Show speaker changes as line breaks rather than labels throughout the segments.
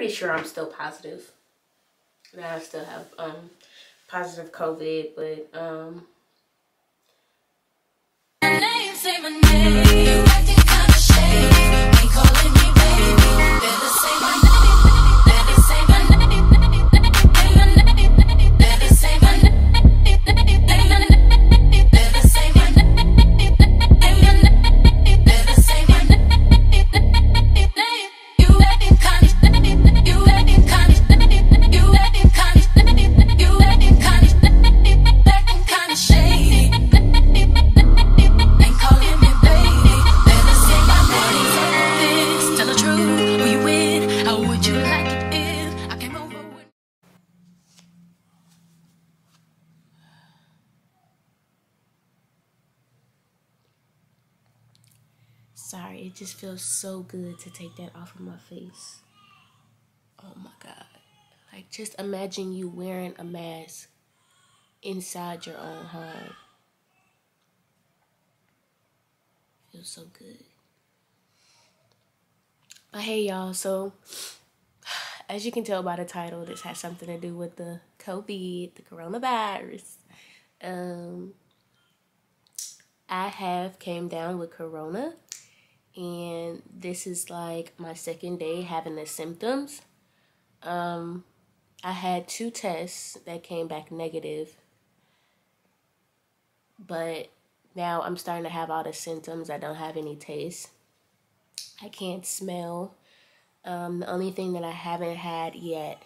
pretty sure I'm still positive. That I still have positive COVID, but
Say my name, you acting kinda shady. Ain't calling me baby. Better say my name. Better say my name. Better say my name. Better say my name. Better say my name. You acting kinda. You acting kinda. You acting kinda. You acting kinda. Acting kinda shady.
sorry, it just feels so good to take that off of my face. Oh my God. Like, just imagine you wearing a mask inside your own home. Feels so good. But hey, y'all, so as you can tell by the title, this has something to do with the COVID, the coronavirus. I have came down with corona, and this is like my second day having the symptoms. I had 2 tests that came back negative, but now I'm starting to have all the symptoms. I don't have any taste. I can't smell. The only thing that I haven't had yet,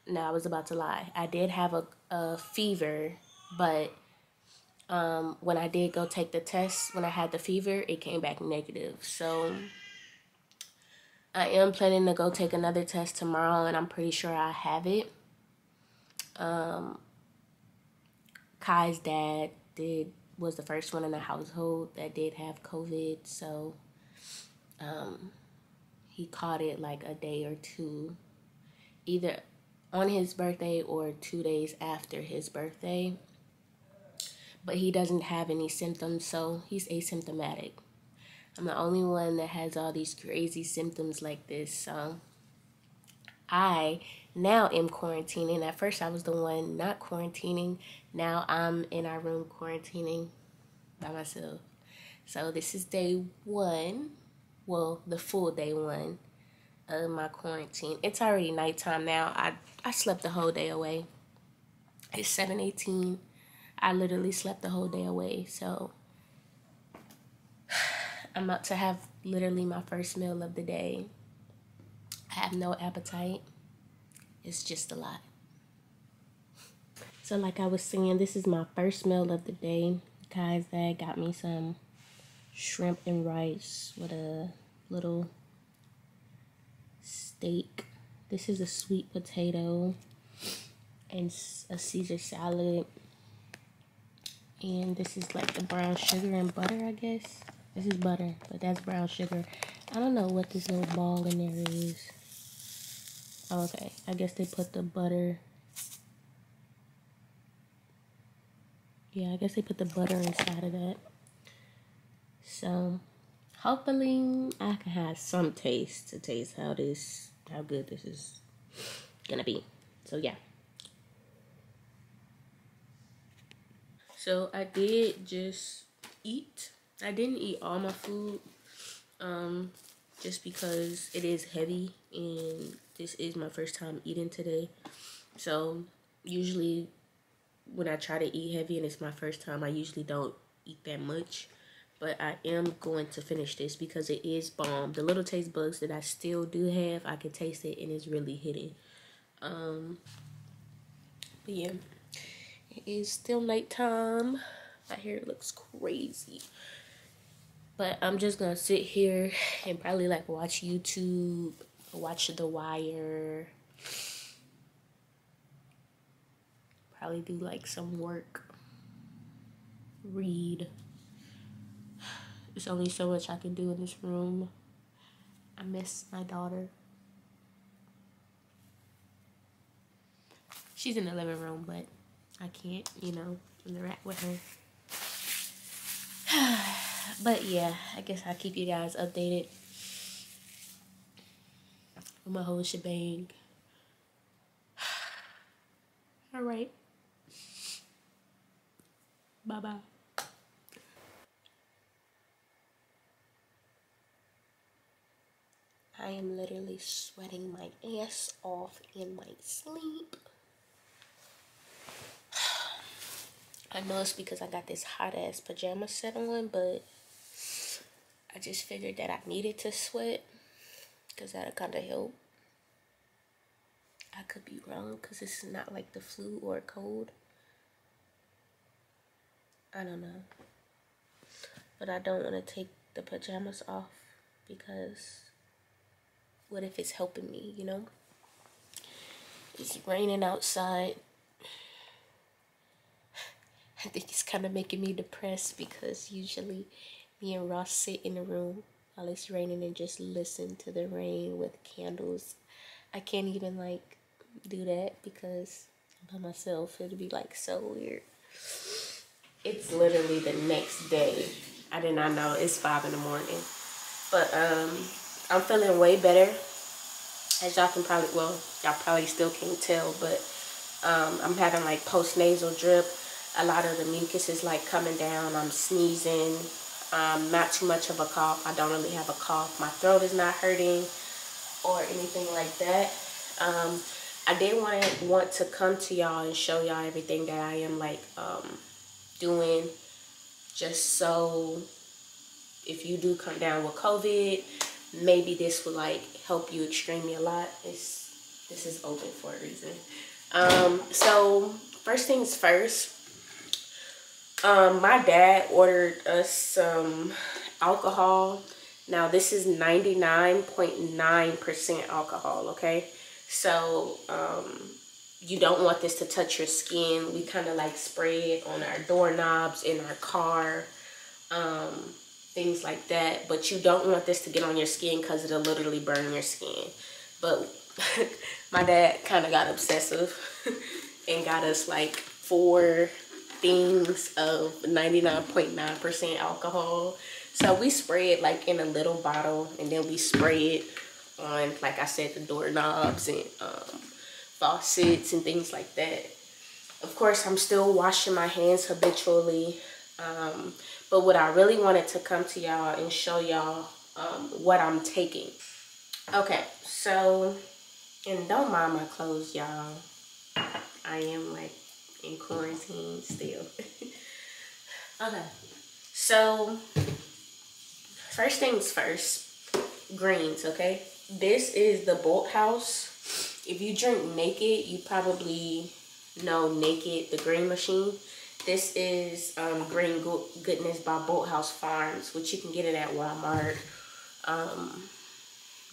no, I was about to lie. I did have a fever, but when I did go take the test, when I had the fever, it came back negative. So I am planning to go take another test tomorrow, and I'm pretty sure I have it. Kai's dad was the first one in the household that did have COVID, so he caught it like a day or two, either on his birthday or 2 days after his birthday. But he doesn't have any symptoms, so he's asymptomatic. I'm the only one that has all these crazy symptoms like this, so I now am quarantining. At first I was the one not quarantining. Now I'm in our room quarantining by myself. So this is day 1, well, the full day 1 of my quarantine. It's already nighttime now. I slept the whole day away. It's 7:18. I literally slept the whole day away, so I'm about to have literally my first meal of the day. I have no appetite. It's just a lot. So like I was saying, this is my first meal of the day. Guys, dad got me some shrimp and rice with a little steak. This is a sweet potato and a Caesar salad. And this is like the brown sugar and butter, I guess. This is butter, but that's brown sugar. I don't know what this little ball in there is. Oh, okay, I guess they put the butter. Yeah, I guess they put the butter inside of that. So, hopefully I can have some taste to taste how good this is gonna be. So, yeah. So I did just eat. I didn't eat all my food, just because it is heavy and this is my first time eating today. So usually when I try to eat heavy and it's my first time, I usually don't eat that much. But I am going to finish this because it is bomb. The little taste bugs that I still do have, I can taste it and it's really hitting. But yeah. It is still nighttime. My hair looks crazy. But I'm just gonna sit here and probably like watch YouTube, watch The Wire. Probably do like some work. Read. There's only so much I can do in this room. I miss my daughter. She's in the living room, but I can't, interact with her. But yeah, I guess I'll keep you guys updated. with my whole shebang. All right. Bye-bye. I am literally sweating my ass off in my sleep. I know it's because I got this hot ass pajama set on, but I just figured that I needed to sweat because that'll kind of help. I could be wrong because it's not like the flu or a cold. I don't know. But I don't want to take the pajamas off because what if it's helping me, you know? It's raining outside. I think it's kind of making me depressed because usually me and Ross sit in a room while it's raining and just listen to the rain with candles. I can't even like do that because I'm by myself. It'd be like so weird. It's literally the next day. I did not know. It's 5 in the morning. But I'm feeling way better. As y'all can probably, well, y'all probably still can't tell, but I'm having like post-nasal drip. A lot of the mucus is like coming down. I'm sneezing. Not too much of a cough. I don't really have a cough. My throat is not hurting or anything like that. I did want to come to y'all and show y'all everything that I am like doing, just so if you do come down with COVID, maybe this will like help you extremely a lot. This is open for a reason. So first things first, my dad ordered us some alcohol. Now this is 99.9% alcohol, okay? So you don't want this to touch your skin. We kind of like spray it on our doorknobs, in our car, things like that. But you don't want this to get on your skin because it'll literally burn your skin. But my dad kind of got obsessive and got us like 4 things of 99.9% alcohol. So we spray it like in a little bottle, and then we spray it on, like I said, the doorknobs and faucets and things like that. Of course, I'm still washing my hands habitually. But what I really wanted to come to y'all and show y'all what I'm taking. Okay, so, and don't mind my clothes, y'all. I am like in quarantine still. Okay, so first things first, greens, okay? This is the Bolthouse. If you drink Naked, you probably know Naked, the green machine. This is Green Goodness by Bolthouse Farms, which you can get it at Walmart,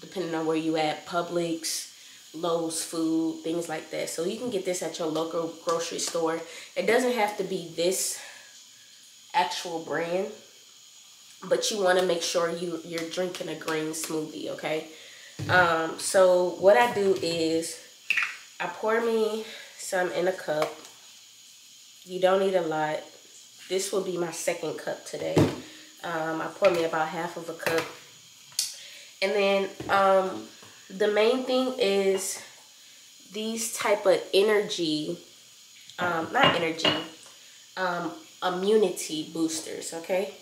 depending on where you at, Publix, Lowe's Food, things like that. So you can get this at your local grocery store. It doesn't have to be this actual brand, but you want to make sure you're drinking a green smoothie, okay? So what I do is I pour me some in a cup. You don't need a lot. This will be my second cup today. I pour me about half of a cup. And then the main thing is these type of immunity boosters, okay?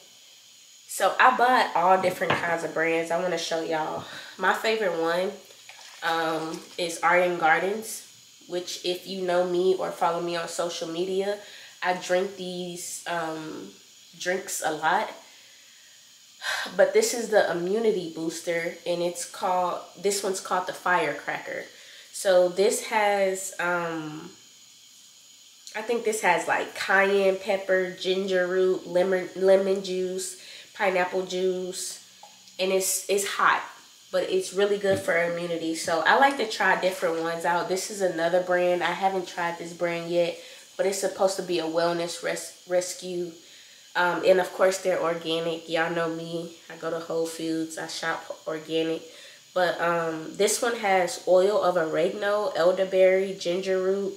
So I bought all different kinds of brands. I want to show y'all. My favorite one is Arden Gardens, which if you know me or follow me on social media, I drink these drinks a lot. But this is the immunity booster, and this one's called the Firecracker. So this has, I think this has like cayenne pepper, ginger root, lemon juice, pineapple juice, and it's hot, but it's really good for immunity. So I like to try different ones out. This is another brand. I haven't tried this brand yet, but it's supposed to be a wellness rescue. And of course they're organic. Y'all know me. I go to Whole Foods. I shop organic. But this one has oil of oregano, elderberry, ginger root,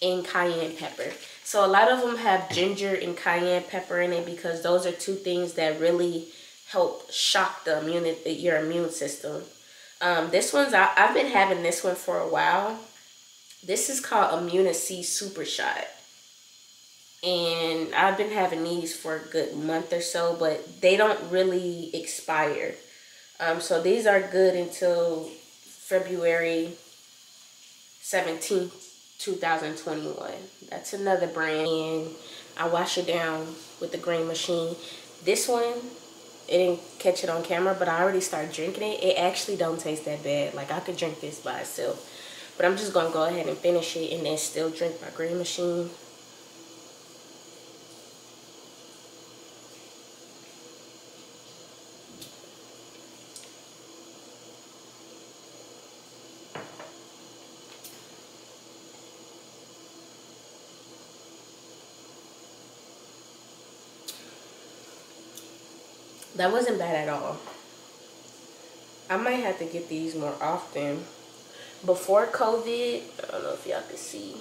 and cayenne pepper. So a lot of them have ginger and cayenne pepper in it because those are two things that really help shock your immune system. This one's, I've been having this one for a while. This is called Immuno-C Super Shot. And I've been having these for a good month or so, but they don't really expire. So these are good until February 17th, 2021. That's another brand. And I wash it down with the green machine. This one, it didn't catch it on camera, but I already started drinking it. It actually don't taste that bad. Like, I could drink this by itself. But I'm just going to go ahead and finish it and then still drink my green machine. That wasn't bad at all. I might have to get these more often. Before COVID, I don't know if y'all can see,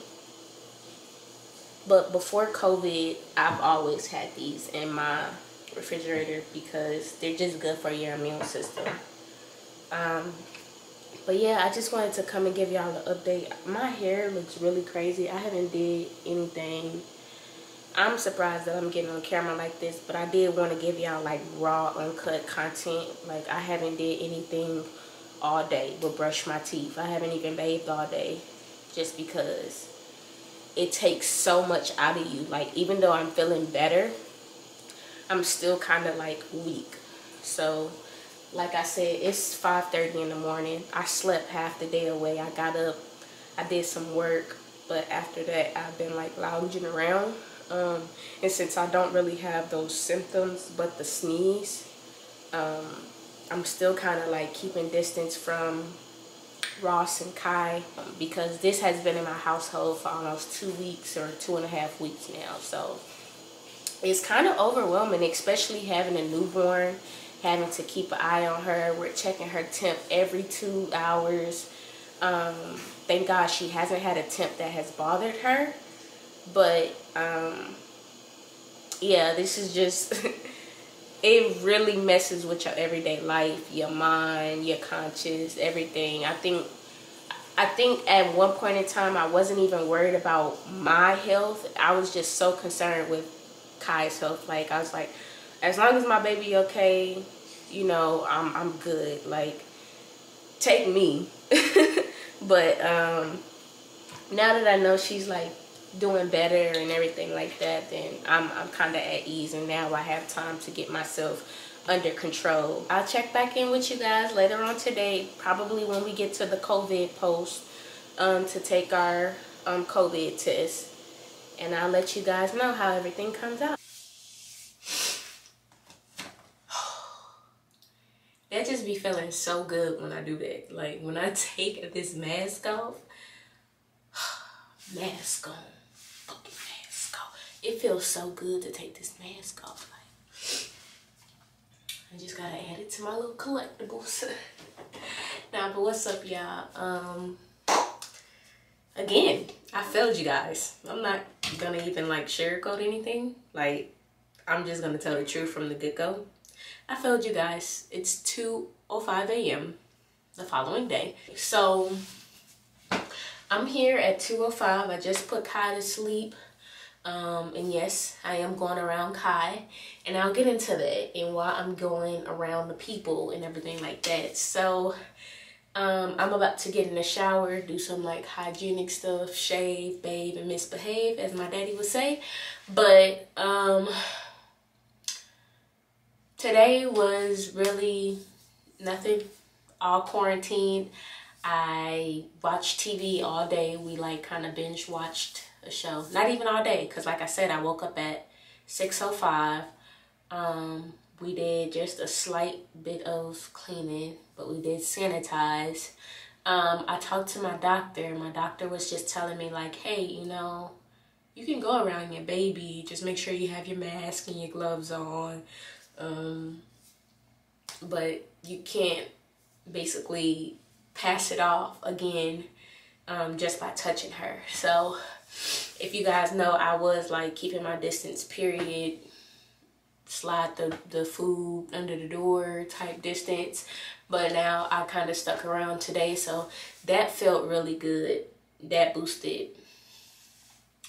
but before COVID, I've always had these in my refrigerator because they're just good for your immune system. But yeah, I just wanted to come and give y'all an update. My hair looks really crazy. I haven't did anything. I'm surprised that I'm getting on camera like this, but I did want to give y'all like raw, uncut content. Like, I haven't did anything all day but brush my teeth. I haven't even bathed all day just because it takes so much out of you. Like, even though I'm feeling better, I'm still kind of like weak. So like I said, it's 5:30 in the morning. I slept half the day away. I got up, I did some work, but after that I've been like lounging around. And since I don't really have those symptoms but the sneeze, I'm still kind of like keeping distance from Ross and Kai because this has been in my household for almost 2 weeks or 2.5 weeks now. So it's kind of overwhelming, especially having a newborn, having to keep an eye on her. We're checking her temp every 2 hours. Thank God she hasn't had a temp that has bothered her. But yeah, this is just it really messes with your everyday life, your mind, your conscience, everything. I think at one point in time I wasn't even worried about my health. I was just so concerned with Kai's health. Like, I was like, as long as my baby okay, you know, I'm good. Like, take me. But now that I know she's like doing better and everything like that, then I'm kind of at ease, and now I have time to get myself under control. I'll check back in with you guys later on today, probably when we get to the COVID post to take our COVID test, and I'll let you guys know how everything comes out. That just be feeling so good when I do that. Like, when I take this mask off, mask on, fucking mask off. It feels so good to take this mask off. Like, I just gotta add it to my little collectibles. Nah, but what's up, y'all? Again, I failed you guys. I'm not gonna even like sugarcoat anything. Like, I'm just gonna tell the truth from the get-go. I failed you guys. It's 2:05 a.m. the following day. So I'm here at 2:05. I just put Kai to sleep. And yes, I am going around Kai, and I'll get into that and why I'm going around the people and everything like that. So I'm about to get in the shower, do some like hygienic stuff, shave, bathe, and misbehave, as my daddy would say. But today was really nothing, all quarantined. I watched TV all day. We like kind of binge watched a show. Not even all day, because like I said, I woke up at 6:05. We did just a slight bit of cleaning, but we did sanitize. I talked to my doctor. My doctor was just telling me like, hey, you know, you can go around your baby. Just make sure you have your mask and your gloves on. But you can't basically pass it off again just by touching her. So if you guys know, I was like keeping my distance, period. Slide the food under the door type distance. but now I kind of stuck around today, so that felt really good. That boosted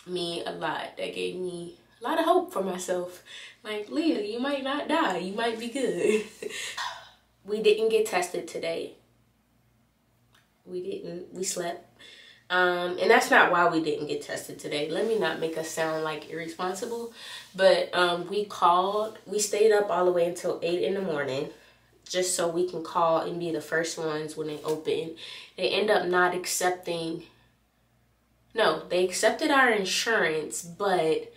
me a lot. That gave me a lot of hope for myself. Like, Leah, you might not die. You might be good. We didn't get tested today. We didn't. We slept. And that's not why we didn't get tested today. Let me not make us sound like irresponsible. But we stayed up all the way until 8 in the morning just so we can call and be the first ones when they open. They end up not accepting. No, they accepted our insurance, but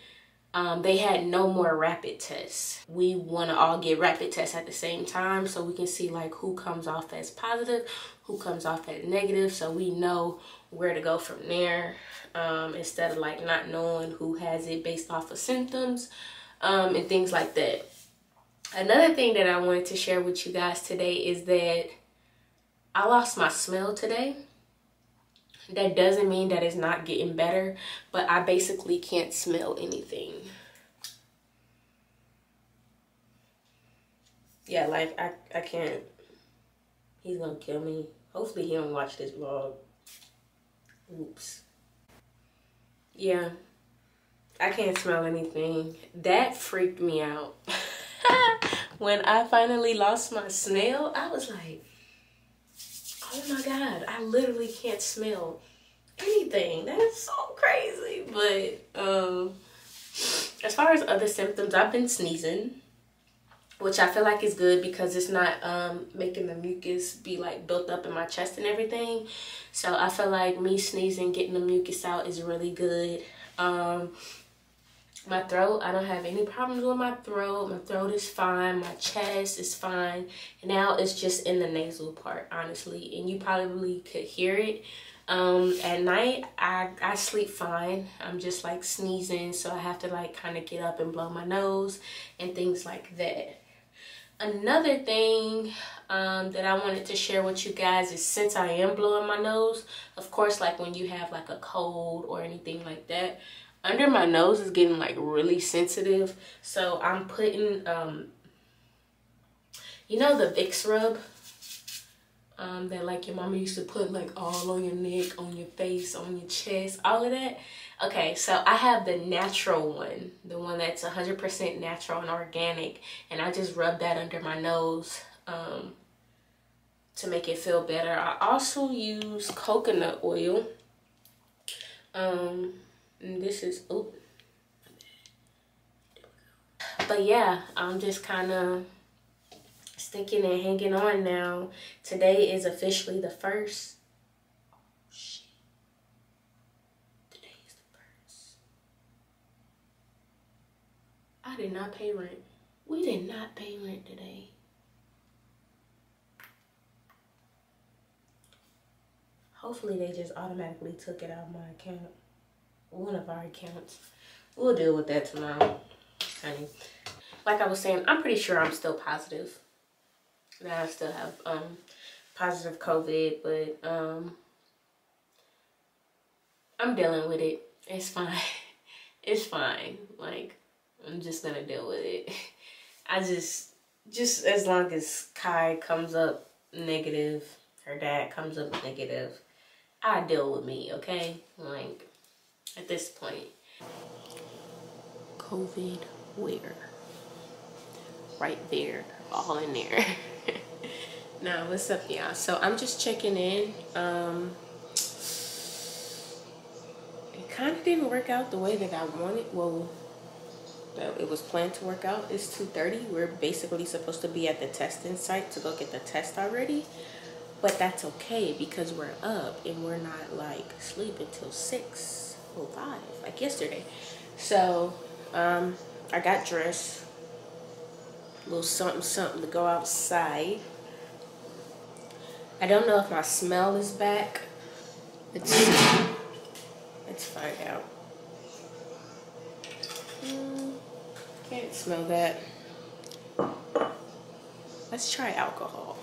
they had no more rapid tests. We want to all get rapid tests at the same time so we can see like who comes off as positive, who comes off as negative, so we know where to go from there, instead of like not knowing who has it based off of symptoms, and things like that. Another thing that I wanted to share with you guys today is that I lost my smell today. That doesn't mean that it's not getting better, but I basically can't smell anything. Yeah, like I can't. He's gonna kill me. Hopefully he don't watch this vlog. Oops. Yeah, I can't smell anything. That freaked me out. When I finally lost my smell, I was like, oh my God, I literally can't smell anything. That is so crazy. But as far as other symptoms, I've been sneezing, which I feel like is good because it's not making the mucus be like built up in my chest and everything. So I feel like me sneezing, getting the mucus out is really good. My throat, I don't have any problems with my throat. My throat is fine. My chest is fine. And now it's just in the nasal part, honestly. And you probably could hear it. At night, I sleep fine. I'm just like sneezing. So I have to like kind of get up and blow my nose and things like that. Another thing that I wanted to share with you guys is since I am blowing my nose, of course, like when you have like a cold or anything like that, under my nose is getting like really sensitive. So I'm putting, you know, the Vicks rub that like your mama used to put like all on your neck, on your face, on your chest, all of that. Okay, so I have the natural one, the one that's 100% natural and organic, and I just rub that under my nose to make it feel better. I also use coconut oil. And this is, oh, but yeah, I'm just kind of sticking and hanging on now. Today is officially the 1st. Oh, shit. Today is the 1st. I did not pay rent. We did not pay rent today. Hopefully they just automatically took it out of my account. One of our accounts. We'll deal with that tomorrow, honey. Like I was saying, I'm pretty sure I'm still positive. That I still have positive COVID, but I'm dealing with it. It's fine. It's fine. Like, I'm just gonna deal with it. I just as long as Kai comes up negative, her dad comes up negative, I deal with me, okay? Like, at this point. COVID where? Right there. All in there. Now, what's up, y'all? So, I'm just checking in. It kind of didn't work out the way that I wanted. Well, that it was planned to work out. It's 2:30. We're basically supposed to be at the testing site to go get the test already. But that's okay because we're up and we're not like sleeping till 6 or 5 like yesterday. So I got dressed, a little something to go outside. I don't know if my smell is back. Let's find out. Can't smell that. Let's try alcohol.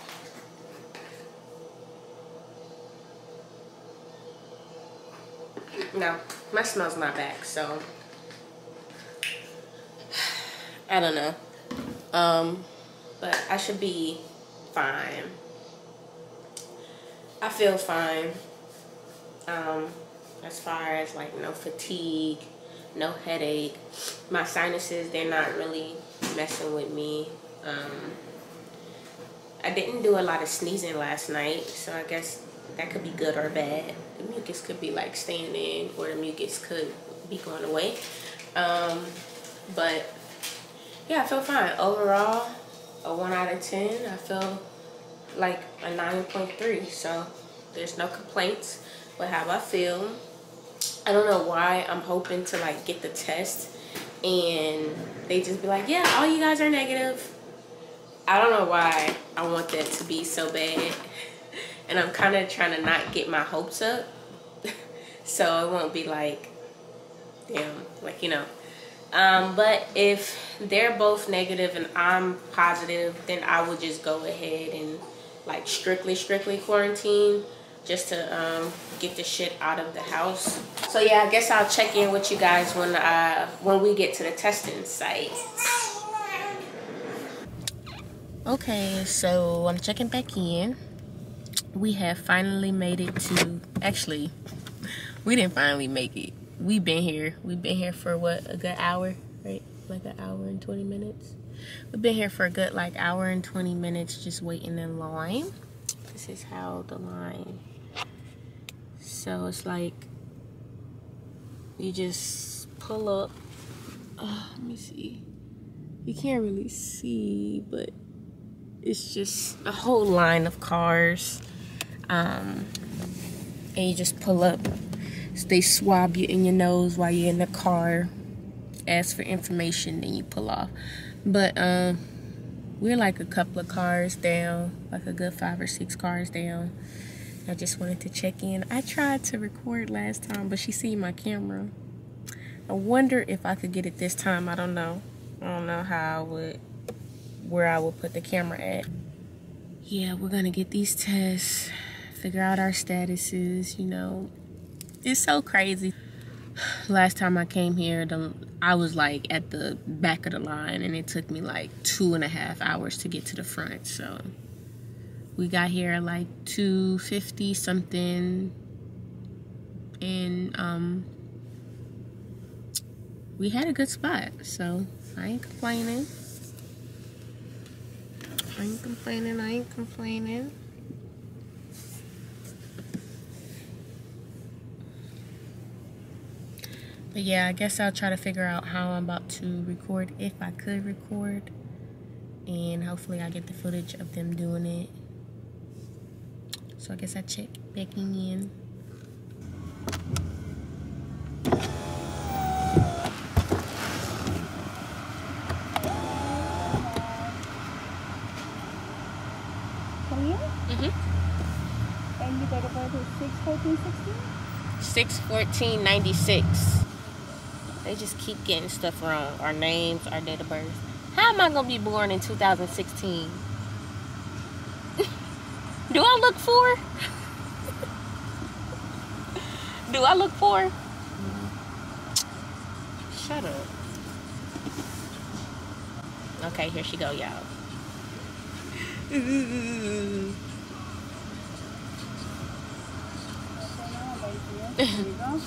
No, my smell's not back, so I don't know. But I should be fine. I feel fine. As far as like no fatigue, no headache. My sinuses, they're not really messing with me. I didn't do a lot of sneezing last night, so I guess that could be good or bad. The mucus could be like staying in, or the mucus could be going away. But yeah, I feel fine. Overall, a 1 out of 10. I feel like a 9.3. So there's no complaints with how I feel. I don't know why I'm hoping to like get the test and they just be like, yeah, all you guys are negative. I don't know why I want that to be so bad. And I'm kind of trying to not get my hopes up. So it won't be like, damn, like, you know. But if they're both negative and I'm positive, then I would just go ahead and like strictly quarantine just to get the shit out of the house. So yeah, I guess I'll check in with you guys when we get to the testing site. Okay, so I'm checking back in. We have finally made it to, actually, we didn't finally make it. We've been here for what, a good hour, right? Like an hour and 20 minutes. We've been here for a good like hour and 20 minutes just waiting in line. This is how the line, so it's like you just pull up. Let me see, you can't really see, but it's just a whole line of cars, and you just pull up. So they swab you in your nose while you're in the car, ask for information, then you pull off. But we're like a couple of cars down, like a good 5 or 6 cars down. I just wanted to check in. I tried to record last time, but she seen my camera. I wonder if I could get it this time. I don't know. I don't know where I would put the camera at. Yeah, we're gonna get these tests, figure out our statuses, you know. It's so crazy. Last time I came here, I was like at the back of the line, and it took me like 2.5 hours to get to the front. So we got here at like 2:50 something, and we had a good spot. So I ain't complaining. I ain't complaining. But yeah, I guess I'll try to figure out how I'm about to record, if I could record. And hopefully I get the footage of them doing it. So I guess I check backing in.
And your date of birth is 6/14/16?
6/14/96. They just keep getting stuff wrong. Our names, our date of birth. How am I gonna be born in 2016? Do I look 4? Do I look 4? Shut up. Okay, here she go, y'all.
There you go.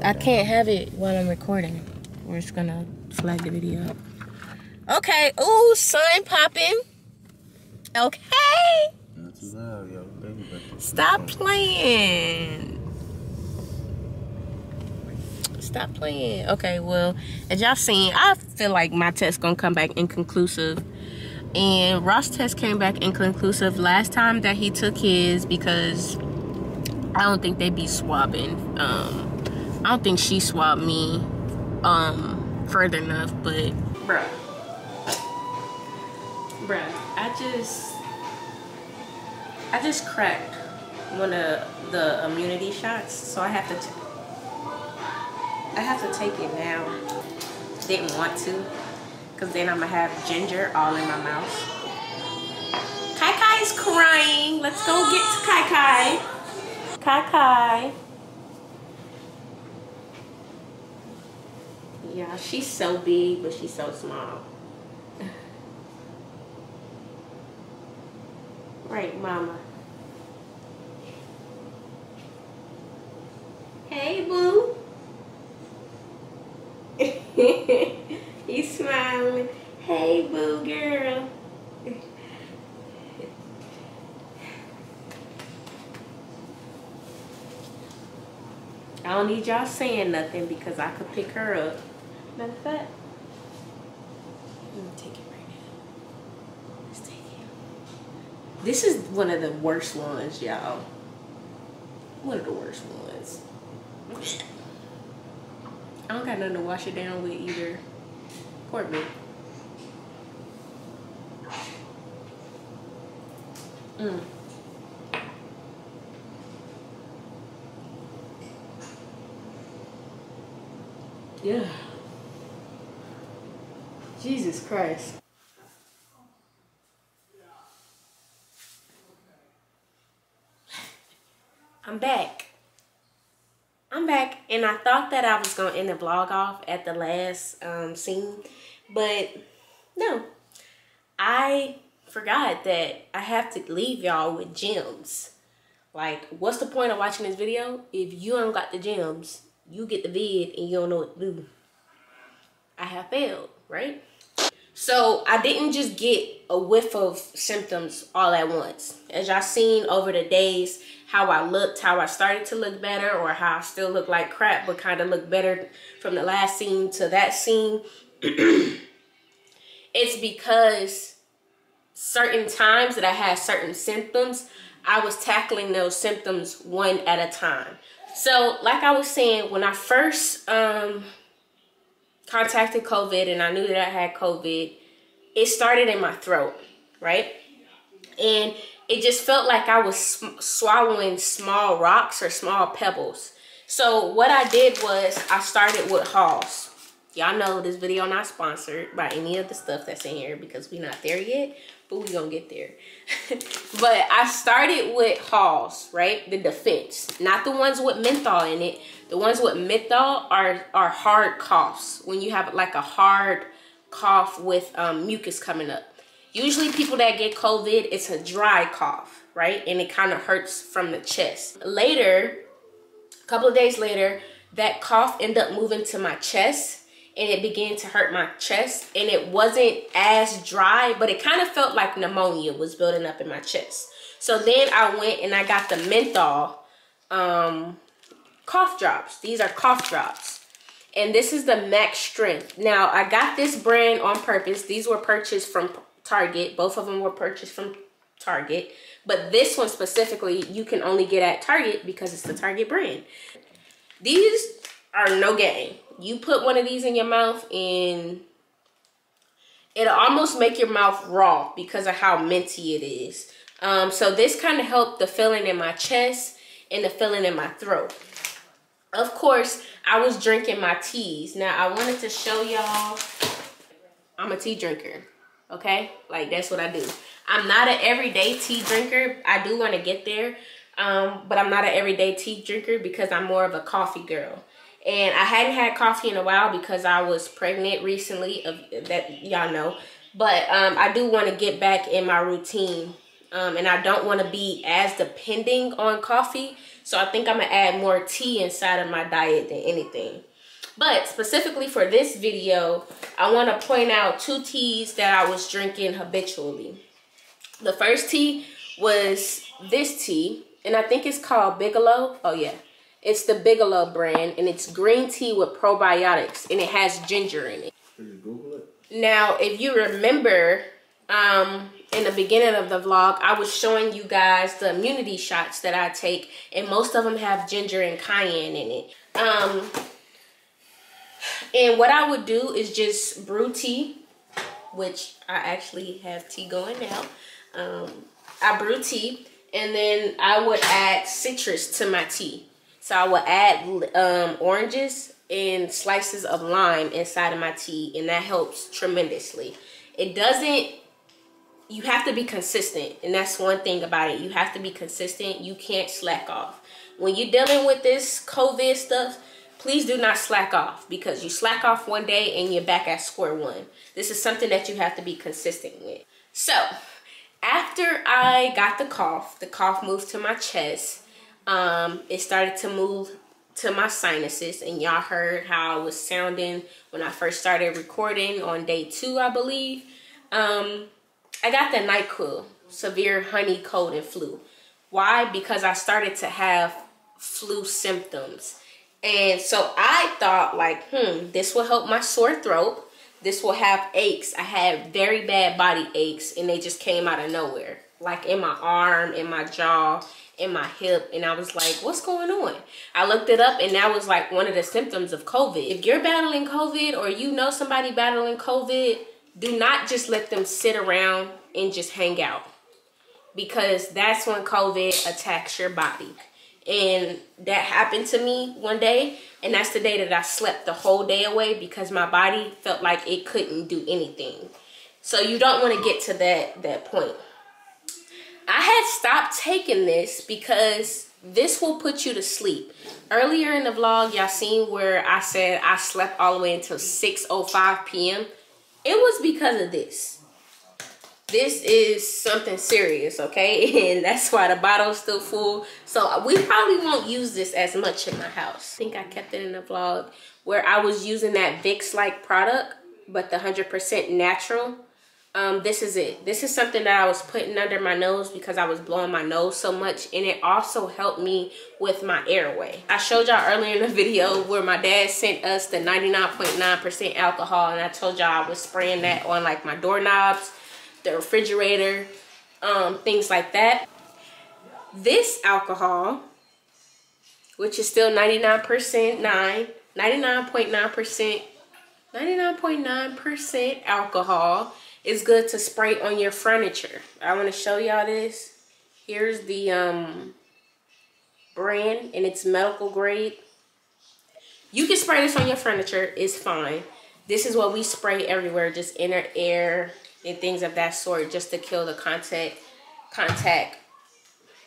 I can't have it while I'm recording. We're just gonna flag the video. Okay. Ooh, sun popping. Okay.
Not too loud, yo. Baby,
Stop playing. Stop playing. Okay, well, as y'all seen, I feel like my test gonna come back inconclusive. And Ross' test came back inconclusive last time that he took his, because I don't think they be swabbing. I don't think she swabbed me further enough, but bruh, I just cracked one of the immunity shots, so I have to take it now. Didn't want to, because then I'm gonna have ginger all in my mouth. Kai Kai is crying. Let's go get to Kai Kai. Kai Kai. Yeah, she's so big, but she's so small. Right, mama. Hey, boo. He's smiling. Hey, boo girl. I don't need y'all saying nothing because I could pick her up. Matter of fact, let me take it right now. Let's take it. This is one of the worst ones, y'all. One of the worst ones. I don't got nothing to wash it down with either. Poor me. Yeah. Jesus Christ. I'm back. And I thought that I was going to end the vlog off at the last scene. But no. I forgot that I have to leave y'all with gems. Like, what's the point of watching this video if you don't got the gems? You get the vid and you don't know what to do. I have failed, right? So I didn't just get a whiff of symptoms all at once. As y'all seen over the days, how I looked, how I started to look better, or how I still look like crap but kind of look better from the last scene to that scene. It's because certain times that I had certain symptoms, I was tackling those symptoms one at a time. So like I was saying, when I first contacted COVID and I knew that I had COVID, it started in my throat, right? And it just felt like I was swallowing small rocks or small pebbles. So what I did was I started with Halls. Y'all know this video not sponsored by any of the stuff that's in here because we're not there yet, but we gonna get there. But I started with Halls, right? The Defense, not the ones with menthol in it. The ones with menthol are hard coughs. When you have like a hard cough with mucus coming up. Usually people that get COVID, it's a dry cough, right? And it kind of hurts from the chest. Later, a couple of days later, that cough ended up moving to my chest and it began to hurt my chest. And it wasn't as dry, but it kind of felt like pneumonia was building up in my chest. So then I went and I got the menthol cough drops. These are cough drops. And this is the Max Strength. Now, I got this brand on purpose. These were purchased from Target. Both of them were purchased from Target. But this one specifically, you can only get at Target because it's the Target brand. These are no game. You put one of these in your mouth and it'll almost make your mouth raw because of how minty it is. So this kind of helped the feeling in my chest and the feeling in my throat. Of course, I was drinking my teas. Now, I wanted to show y'all, I'm a tea drinker, okay? Like, that's what I do. I'm not an everyday tea drinker. I do want to get there, but I'm not an everyday tea drinker because I'm more of a coffee girl. And I hadn't had coffee in a while because I was pregnant recently, that y'all know. But I do want to get back in my routine, and I don't want to be as depending on coffee. So I think I'm going to add more tea inside of my diet than anything. But specifically for this video, I want to point out two teas that I was drinking habitually. The first tea was this tea, and I think it's called Bigelow. Oh, yeah. It's the Bigelow brand, and it's green tea with probiotics, and it has ginger in it.
Did you Google it?
Now, if you remember, in the beginning of the vlog, I was showing you guys the immunity shots that I take, and most of them have ginger and cayenne in it. And what I would do is just brew tea, which I actually have tea going now. I brew tea, and then I would add citrus to my tea. So I would add oranges and slices of lime inside of my tea, and that helps tremendously. It doesn't you have to be consistent, and that's one thing about it. You have to be consistent. You can't slack off. When you're dealing with this COVID stuff, please do not slack off, because you slack off one day and you're back at square one. This is something that you have to be consistent with. So after I got the cough moved to my chest. It started to move to my sinuses, and y'all heard how I was sounding when I first started recording on day 2, I believe. I got the NyQuil, severe honey, cold, and flu. Why? Because I started to have flu symptoms. And so I thought, like, this will help my sore throat. This will have aches. I had very bad body aches, and they just came out of nowhere. Like in my arm, in my jaw, in my hip. And I was like, what's going on? I looked it up, and that was like one of the symptoms of COVID. If you're battling COVID, or you know somebody battling COVID, do not just let them sit around and just hang out, because that's when COVID attacks your body. And that happened to me one day, and that's the day that I slept the whole day away, because my body felt like it couldn't do anything. So you don't want to get to that point. I had stopped taking this because this will put you to sleep. Earlier in the vlog, y'all seen where I said I slept all the way until 6:05 p.m. It was because of this. This is something serious, okay? And that's why the bottle's still full. So we probably won't use this as much in my house. I think I kept it in the vlog where I was using that Vicks-like product, but the 100% natural. This is it. This is something that I was putting under my nose because I was blowing my nose so much, and it also helped me with my airway. I showed y'all earlier in the video where my dad sent us the 99.9% alcohol, and I told y'all I was spraying that on like my doorknobs, the refrigerator, things like that. This alcohol, which is still 99.9% alcohol, is good to spray on your furniture. I want to show y'all this. Here's the brand, and it's medical grade. You can spray this on your furniture, it's fine. This is what we spray everywhere, just inner air and things of that sort, just to kill the contact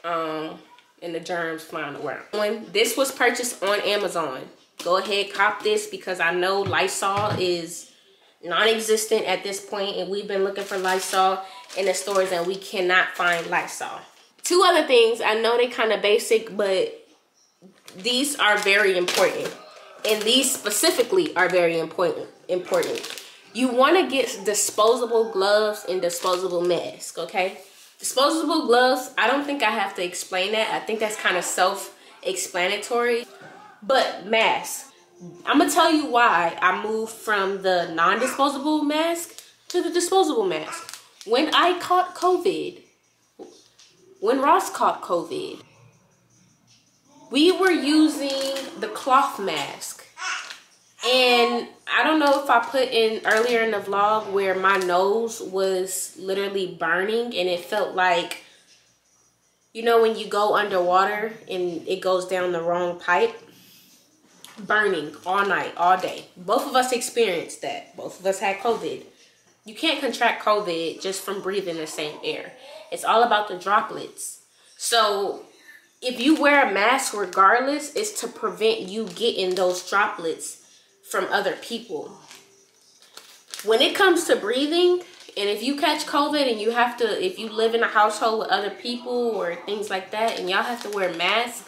and the germs flying around. When this was purchased on Amazon, go ahead, cop this, because I know Lysol is non-existent at this point, and we've been looking for Lysol in the stores and we cannot find Lysol. 2 other things, I know they kind of basic, but these are very important, and these specifically are very important. You want to get disposable gloves and disposable masks, okay? Disposable gloves, I don't think I have to explain that. I think that's kind of self-explanatory. But masks, I'm gonna tell you why I moved from the non-disposable mask to the disposable mask. When I caught COVID, when Ross caught COVID, we were using the cloth mask. And I don't know if I put in earlier in the vlog where my nose was literally burning, and it felt like, you know, when you go underwater and it goes down the wrong pipe? Burning all night, all day. Both of us experienced that. Both of us had COVID. You can't contract COVID just from breathing the same air. It's all about the droplets. So if you wear a mask regardless, it's to prevent you getting those droplets from other people. When it comes to breathing, and if you catch COVID and you have to, if you live in a household with other people or things like that, and y'all have to wear masks,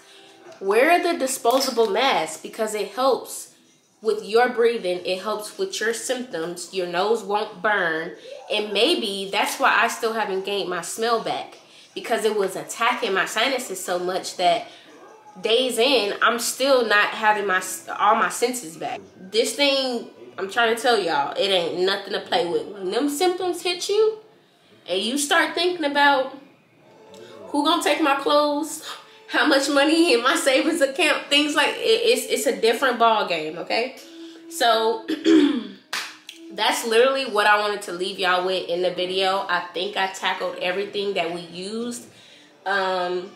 wear the disposable mask, because it helps with your breathing. It helps with your symptoms. Your nose won't burn. And maybe that's why I still haven't gained my smell back, because it was attacking my sinuses so much that days in, I'm still not having all my senses back. This thing, I'm trying to tell y'all, it ain't nothing to play with. When them symptoms hit you and you start thinking about who gonna take my clothes, how much money in my savings account, things like it's a different ball game, okay? So that's literally what I wanted to leave y'all with in the video. I think I tackled everything that we used in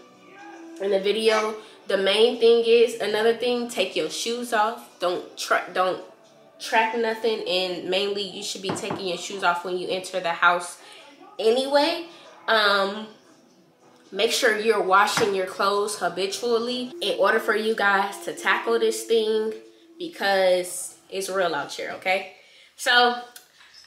the video. The main thing is, another thing, take your shoes off. Don't track nothing, and mainly you should be taking your shoes off when you enter the house anyway. Make sure you're washing your clothes habitually in order for you guys to tackle this thing, because it's real out here, okay? So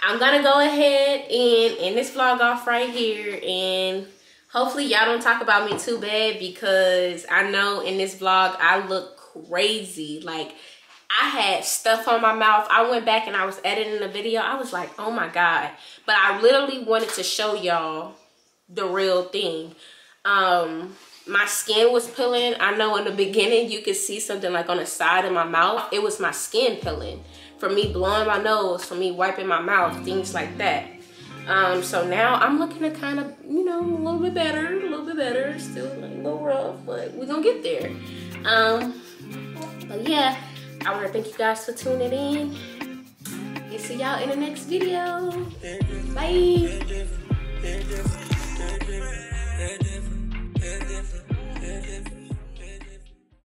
I'm gonna go ahead and end this vlog off right here, and hopefully y'all don't talk about me too bad, because I know in this vlog I look crazy. Like, I had stuff on my mouth. I went back and I was editing the video. I was like, oh my God. But I literally wanted to show y'all the real thing. My skin was peeling. I know in the beginning you could see something like on the side of my mouth. It was my skin peeling from me blowing my nose, from me wiping my mouth, things like that. So now I'm looking to kind of, you know, a little bit better, still like a little rough, but we're gonna get there. But yeah, I want to thank you guys for tuning in. And see y'all in the next video. Bye.